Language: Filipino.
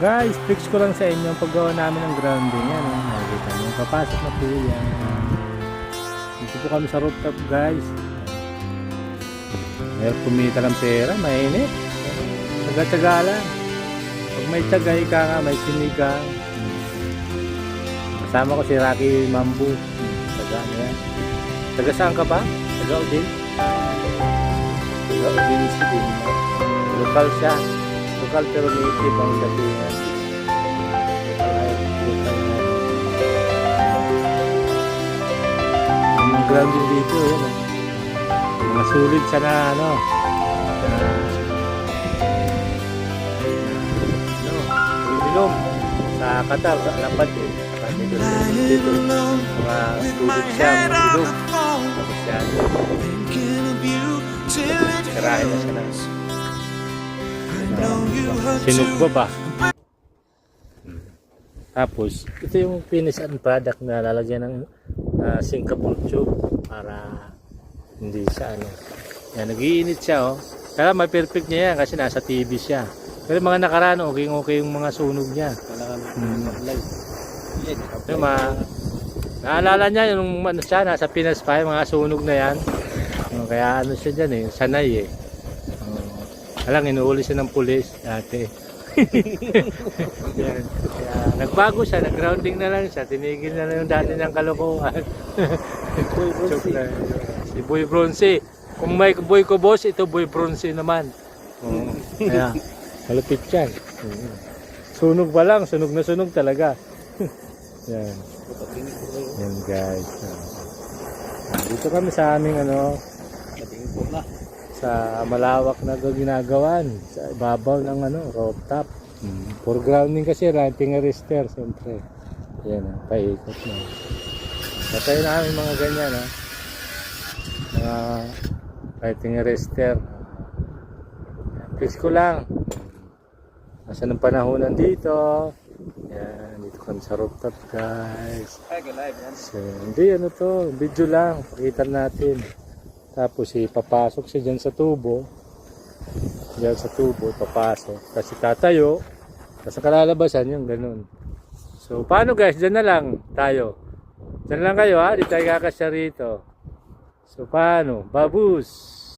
Guys, fix ko lang sa inyo ang paggawa namin ng grounding. Yan, nakikita nyo. Papasok na po yan. Dito po kami sa rooftop, guys. Mayroon kumita ng pera, mainit. Taga-taga lang. Pag may taga, ika nga, may sinigang. Kasama ko si Rocky Mambu. Taga ano yan. Taga saan ka ba? Taga Udin? Taga Udin City. Lokal siya. Lokal pero native ang datingan. Yung grounding dito, yun. Mga sulit siya na ano. Bilong sa Qatar, sa Alapat eh. Dito, mga sulit siya, mga bilong. Tapos yan. Karahin na siya na. Sinugba ba? Tapos, ito yung finished product na lalagyan ng Singapore tube para hindi siya ano. Yan, nag-iinit siya oh. Kaya may perfect niya yan kasi nasa TV siya. Pero mga nakaraan, okay yung mga sunog niya. Naalala niya yung ano siya, nasa Pinas pa yung mga sunog na yan. Kaya ano siya dyan eh, sanay eh. Alang, inuuli siya ng pulis dati. Yan. Kaya, nagbago siya, nag-grounding na lang siya, tinigil na lang yung dati niyang kalokohan. Si Boy Bronze. Kung may Boy ko boss, ito Boy Bronze naman. Kaya, malupit yan. Sunog pa lang, sunog na sunog talaga. Yan. Yan guys. Dito kami sa aming ano, sa malawak na ginagawan sa ibabaw ng ano, rooftop. For grounding kasi, lighting arrester siyempre. Yan, paikot na. Patay namin mga ganyan ha. Mga lighting arrester. Fix ko lang. Nasa ng panahonan dito. Yan, dito kami sa rooftop guys. So, hindi ano to, video lang, pakita natin. Tapos ipapasok siya dyan sa tubo. Dyan sa tubo, ipapasok. Kasi tatayo. Kasi kalalabasan yung ganun. So, paano guys? Dyan na lang tayo. Dyan lang kayo ha. Di tayo kakasya rito. So, paano? Babus!